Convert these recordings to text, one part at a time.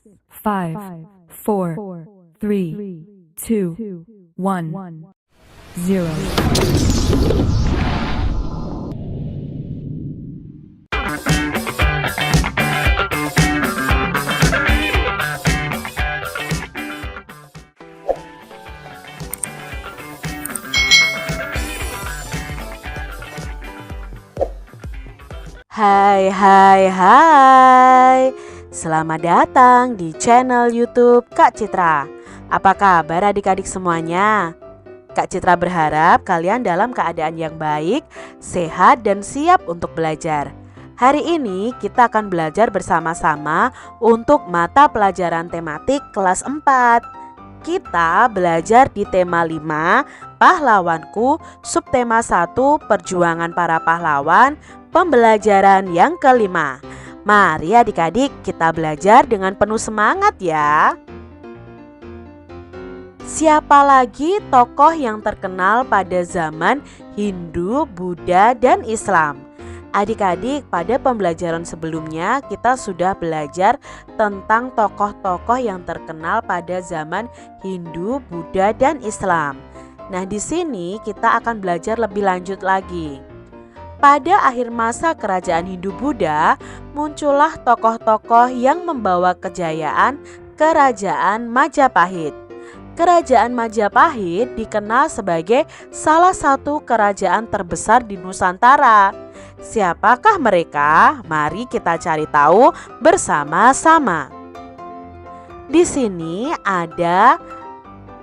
5, 4, 3, 2, 1, 0. Hai. Selamat datang di channel YouTube Kak Citra. Apa kabar adik-adik semuanya? Kak Citra berharap kalian dalam keadaan yang baik, sehat dan siap untuk belajar. Hari ini kita akan belajar bersama-sama untuk mata pelajaran tematik kelas 4. Kita belajar di tema 5, Pahlawanku, subtema 1, Perjuangan para pahlawan, pembelajaran yang kelima. Mari adik-adik kita belajar dengan penuh semangat ya. Siapa lagi tokoh yang terkenal pada zaman Hindu, Buddha, dan Islam? Adik-adik, pada pembelajaran sebelumnya kita sudah belajar tentang tokoh-tokoh yang terkenal pada zaman Hindu, Buddha, dan Islam. Nah, di sini kita akan belajar lebih lanjut lagi. Pada akhir masa kerajaan Hindu-Buddha, muncullah tokoh-tokoh yang membawa kejayaan Kerajaan Majapahit. Kerajaan Majapahit dikenal sebagai salah satu kerajaan terbesar di Nusantara. Siapakah mereka? Mari kita cari tahu bersama-sama. Di sini ada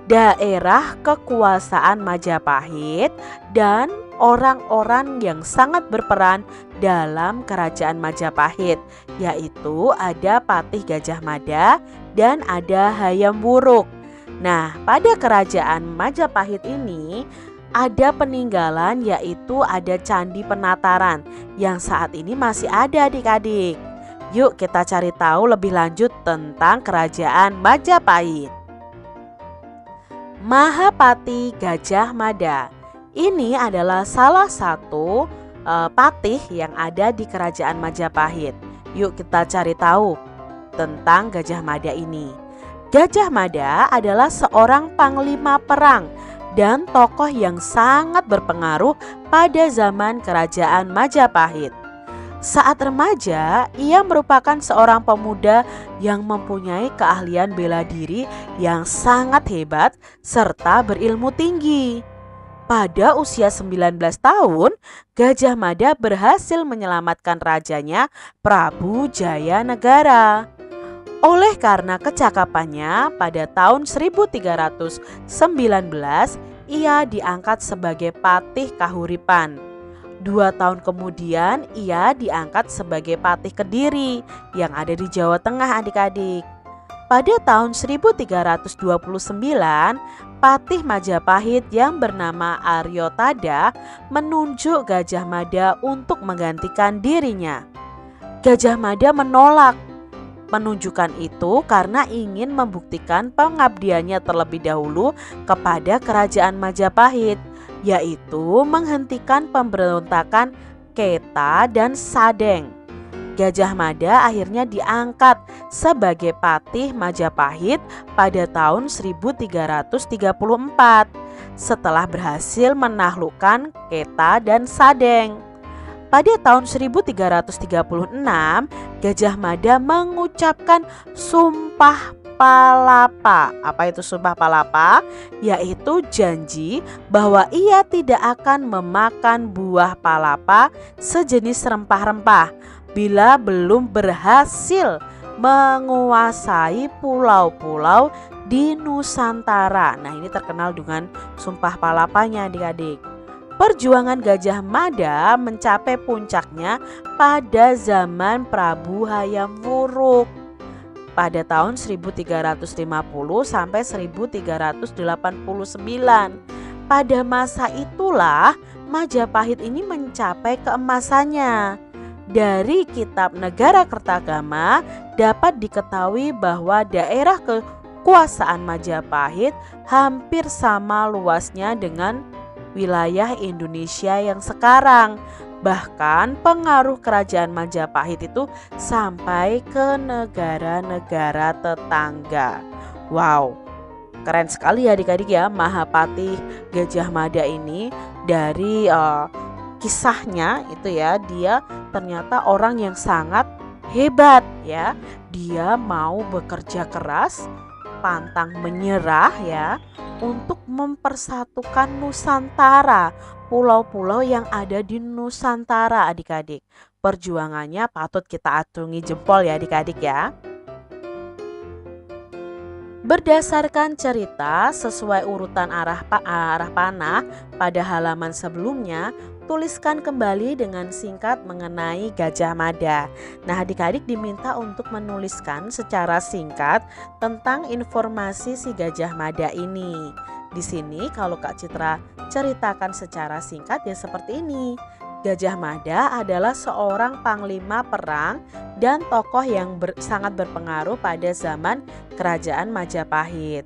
daerah kekuasaan Majapahit dan orang-orang yang sangat berperan dalam kerajaan Majapahit, yaitu ada Patih Gajah Mada dan ada Hayam Wuruk. Nah, pada kerajaan Majapahit ini ada peninggalan, yaitu ada Candi Penataran yang saat ini masih ada adik-adik. Yuk kita cari tahu lebih lanjut tentang kerajaan Majapahit. Mahapati Gajah Mada. Ini adalah salah satu patih yang ada di kerajaan Majapahit. Yuk kita cari tahu tentang Gajah Mada ini. Gajah Mada adalah seorang panglima perang dan tokoh yang sangat berpengaruh pada zaman kerajaan Majapahit. Saat remaja, ia merupakan seorang pemuda yang mempunyai keahlian bela diri yang sangat hebat serta berilmu tinggi. Pada usia 19 tahun, Gajah Mada berhasil menyelamatkan rajanya Prabu Jayanegara. Oleh karena kecakapannya, pada tahun 1319 ia diangkat sebagai Patih Kahuripan. 2 tahun kemudian ia diangkat sebagai Patih Kediri yang ada di Jawa Tengah adik-adik. Pada tahun 1329, Patih Majapahit yang bernama Aryotada menunjuk Gajah Mada untuk menggantikan dirinya. Gajah Mada menolak penunjukan itu karena ingin membuktikan pengabdiannya terlebih dahulu kepada kerajaan Majapahit, yaitu menghentikan pemberontakan Keta dan Sadeng. Gajah Mada akhirnya diangkat sebagai Patih Majapahit pada tahun 1334 setelah berhasil menaklukkan Keta dan Sadeng. Pada tahun 1336, Gajah Mada mengucapkan Sumpah Palapa. Apa itu Sumpah Palapa? Yaitu janji bahwa ia tidak akan memakan buah palapa sejenis rempah-rempah bila belum berhasil menguasai pulau-pulau di Nusantara. Nah, ini terkenal dengan Sumpah Palapanya adik-adik. Perjuangan Gajah Mada mencapai puncaknya pada zaman Prabu Hayam Wuruk pada tahun 1350 sampai 1389. Pada masa itulah Majapahit ini mencapai keemasannya. Dari kitab Negara Kertagama dapat diketahui bahwa daerah kekuasaan Majapahit hampir sama luasnya dengan wilayah Indonesia yang sekarang. Bahkan pengaruh kerajaan Majapahit itu sampai ke negara-negara tetangga. Wow, keren sekali ya adik-adik ya, Mahapatih Gajah Mada ini. Dari kisahnya itu ya, dia ternyata orang yang sangat hebat ya. Dia mau bekerja keras, pantang menyerah ya, untuk mempersatukan Nusantara, pulau-pulau yang ada di Nusantara adik-adik. Perjuangannya patut kita acungi jempol ya adik-adik ya. Berdasarkan cerita sesuai urutan arah panah pada halaman sebelumnya, tuliskan kembali dengan singkat mengenai Gajah Mada. Nah, adik-adik diminta untuk menuliskan secara singkat tentang informasi si Gajah Mada ini. Di sini kalau Kak Citra ceritakan secara singkat ya seperti ini. Gajah Mada adalah seorang panglima perang dan tokoh yang sangat berpengaruh pada zaman kerajaan Majapahit.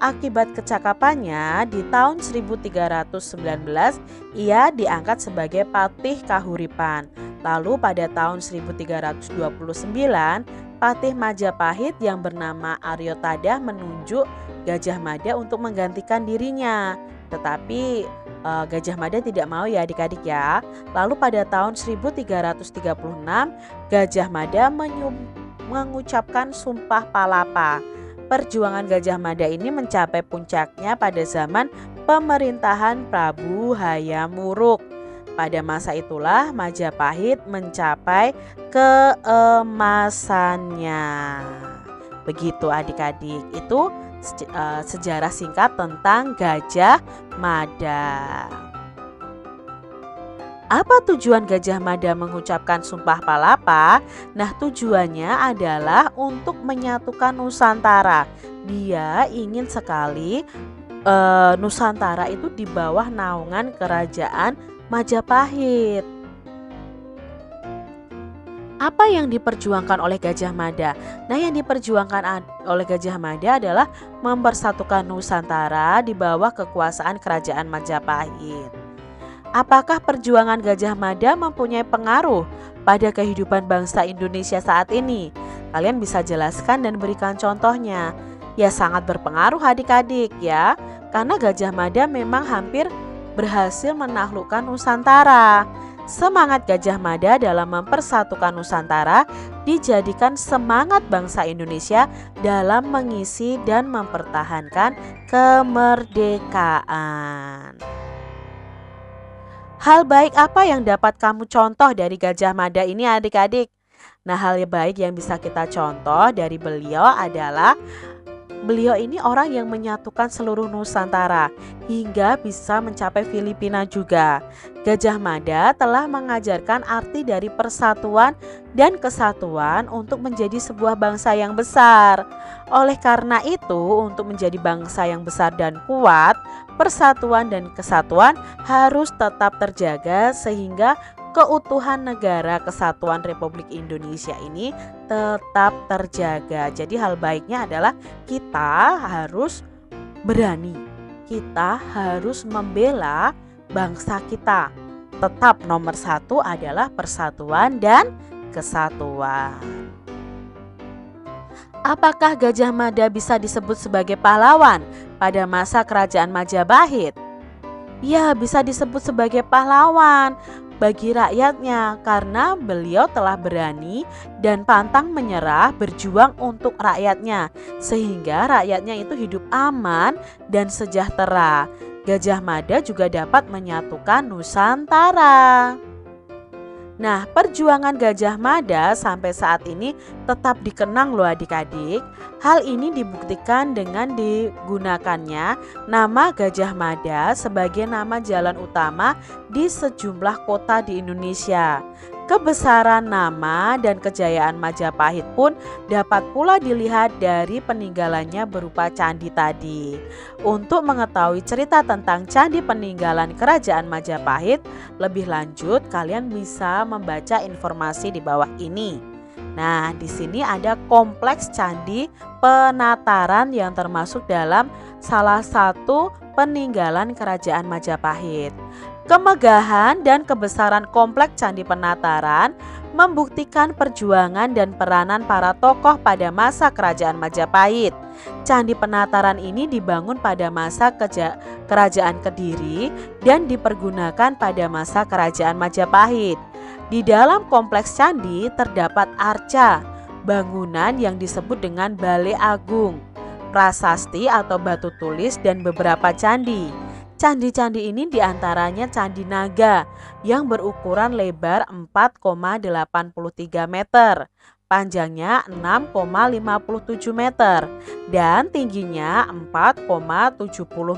Akibat kecakapannya, di tahun 1319 ia diangkat sebagai Patih Kahuripan. Lalu pada tahun 1329, Patih Majapahit yang bernama Aryo Tadah menunjuk Gajah Mada untuk menggantikan dirinya. Tetapi Gajah Mada tidak mau ya adik-adik ya. Lalu pada tahun 1336 Gajah Mada mengucapkan Sumpah Palapa. Perjuangan Gajah Mada ini mencapai puncaknya pada zaman pemerintahan Prabu Hayam Wuruk. Pada masa itulah Majapahit mencapai keemasannya. Begitu adik-adik, itu sejarah singkat tentang Gajah Mada. Apa tujuan Gajah Mada mengucapkan Sumpah Palapa? Nah, tujuannya adalah untuk menyatukan Nusantara. Dia ingin sekali Nusantara itu di bawah naungan kerajaan Majapahit. Apa yang diperjuangkan oleh Gajah Mada? Nah, yang diperjuangkan oleh Gajah Mada adalah mempersatukan Nusantara di bawah kekuasaan kerajaan Majapahit. Apakah perjuangan Gajah Mada mempunyai pengaruh pada kehidupan bangsa Indonesia saat ini? Kalian bisa jelaskan dan berikan contohnya. Ya, sangat berpengaruh adik-adik ya, karena Gajah Mada memang hampir berhasil menaklukkan Nusantara. Semangat Gajah Mada dalam mempersatukan Nusantara dijadikan semangat bangsa Indonesia dalam mengisi dan mempertahankan kemerdekaan. Hal baik apa yang dapat kamu contoh dari Gajah Mada ini adik-adik? Nah, hal baik yang bisa kita contoh dari beliau adalah beliau ini orang yang menyatukan seluruh Nusantara hingga bisa mencapai Filipina juga. Gajah Mada telah mengajarkan arti dari persatuan dan kesatuan untuk menjadi sebuah bangsa yang besar. Oleh karena itu, untuk menjadi bangsa yang besar dan kuat, persatuan dan kesatuan harus tetap terjaga sehingga keutuhan negara kesatuan Republik Indonesia ini tetap terjaga. Jadi hal baiknya adalah kita harus berani, kita harus membela bangsa kita. Tetap nomor satu adalah persatuan dan kesatuan. Apakah Gajah Mada bisa disebut sebagai pahlawan pada masa kerajaan Majapahit? Ya, bisa disebut sebagai pahlawan bagi rakyatnya karena beliau telah berani dan pantang menyerah berjuang untuk rakyatnya sehingga rakyatnya itu hidup aman dan sejahtera. Gajah Mada juga dapat menyatukan Nusantara. Nah, perjuangan Gajah Mada sampai saat ini tetap dikenang loh adik-adik. Hal ini dibuktikan dengan digunakannya nama Gajah Mada sebagai nama jalan utama di sejumlah kota di Indonesia. Kebesaran nama dan kejayaan Majapahit pun dapat pula dilihat dari peninggalannya berupa candi tadi. Untuk mengetahui cerita tentang candi peninggalan kerajaan Majapahit lebih lanjut, kalian bisa membaca informasi di bawah ini. Nah, di sini ada kompleks candi Penataran yang termasuk dalam salah satu peninggalan kerajaan Majapahit. Kemegahan dan kebesaran kompleks Candi Penataran membuktikan perjuangan dan peranan para tokoh pada masa Kerajaan Majapahit. Candi Penataran ini dibangun pada masa Kerajaan Kediri dan dipergunakan pada masa Kerajaan Majapahit. Di dalam kompleks candi terdapat arca, bangunan yang disebut dengan Balai Agung, prasasti atau batu tulis, dan beberapa candi. Candi-candi ini diantaranya Candi Naga yang berukuran lebar 4,83 meter, panjangnya 6,57 meter, dan tingginya 4,70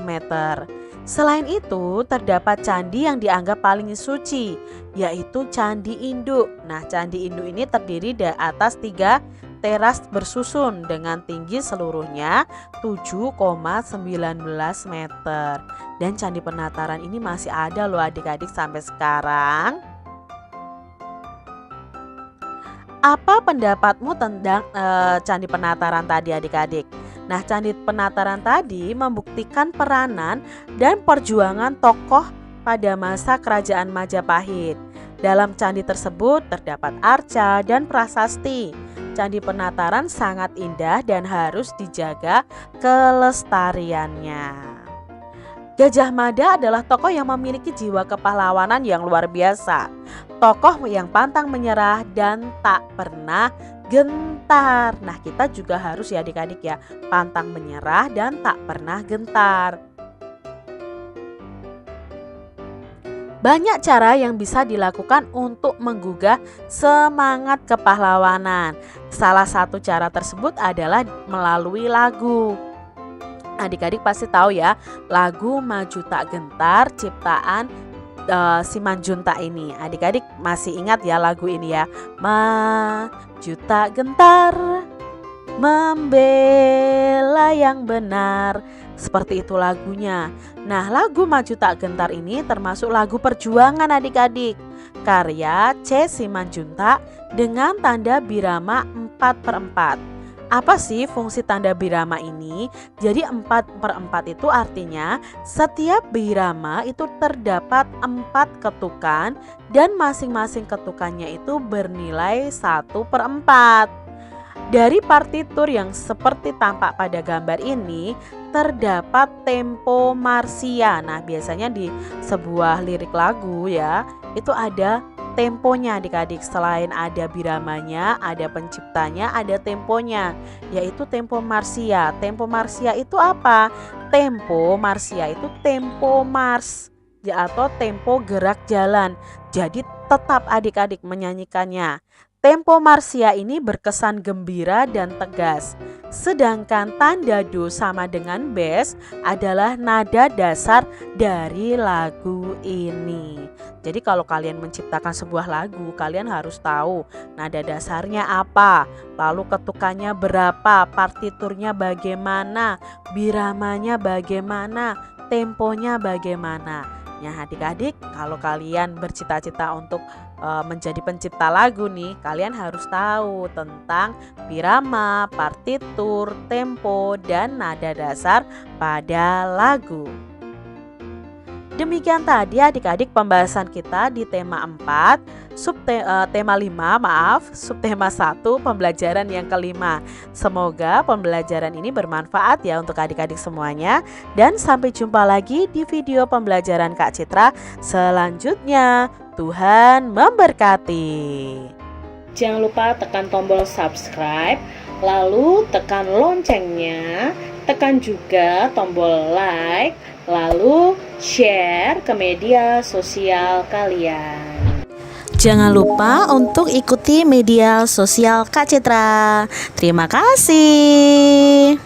meter. Selain itu, terdapat candi yang dianggap paling suci, yaitu Candi Induk. Nah, Candi Induk ini terdiri dari atas 3 teras bersusun dengan tinggi seluruhnya 7,19 meter. Dan Candi Penataran ini masih ada loh adik-adik sampai sekarang. Apa pendapatmu tentang Candi Penataran tadi adik-adik? Nah, Candi Penataran tadi membuktikan peranan dan perjuangan tokoh pada masa Kerajaan Majapahit. Dalam candi tersebut terdapat arca dan prasasti. Candi Penataran sangat indah dan harus dijaga kelestariannya. Gajah Mada adalah tokoh yang memiliki jiwa kepahlawanan yang luar biasa. Tokoh yang pantang menyerah dan tak pernah gentar. Nah, kita juga harus ya adik-adik ya, pantang menyerah dan tak pernah gentar. Banyak cara yang bisa dilakukan untuk menggugah semangat kepahlawanan. Salah satu cara tersebut adalah melalui lagu. Adik-adik pasti tahu ya, lagu Maju Tak Gentar ciptaan Simanjuntak ini. Adik-adik masih ingat ya lagu ini ya? Maju tak gentar, membela yang benar. Seperti itu lagunya. Nah, lagu Maju Tak Gentar ini termasuk lagu perjuangan adik-adik, karya C. Simanjuntak dengan tanda birama 4/4. Apa sih fungsi tanda birama ini? Jadi 4/4 itu artinya setiap birama itu terdapat 4 ketukan dan masing-masing ketukannya itu bernilai 1/4. Dari partitur yang seperti tampak pada gambar ini terdapat tempo marsia. Nah, biasanya di sebuah lirik lagu ya, itu ada temponya adik-adik. Selain ada biramanya, ada penciptanya, ada temponya, yaitu tempo marsia. Tempo marsia itu apa? Tempo marsia itu tempo mars atau tempo gerak jalan. Jadi tetap adik-adik menyanyikannya. Tempo marsia ini berkesan gembira dan tegas. Sedangkan tanda do sama dengan bes adalah nada dasar dari lagu ini. Jadi kalau kalian menciptakan sebuah lagu, kalian harus tahu nada dasarnya apa, lalu ketukannya berapa, partiturnya bagaimana, biramanya bagaimana, temponya bagaimana. Ya adik-adik, kalau kalian bercita-cita untuk menjadi pencipta lagu nih, kalian harus tahu tentang birama, partitur, tempo, dan nada dasar pada lagu. Demikian tadi adik-adik pembahasan kita di tema 4, tema 5, subtema 1, pembelajaran yang kelima. Semoga pembelajaran ini bermanfaat ya untuk adik-adik semuanya. Dan sampai jumpa lagi di video pembelajaran Kak Citra selanjutnya. Tuhan memberkati. Jangan lupa tekan tombol subscribe, lalu tekan loncengnya, tekan juga tombol like, lalu share ke media sosial kalian. Jangan lupa untuk ikuti media sosial Kak Citra. Terima kasih.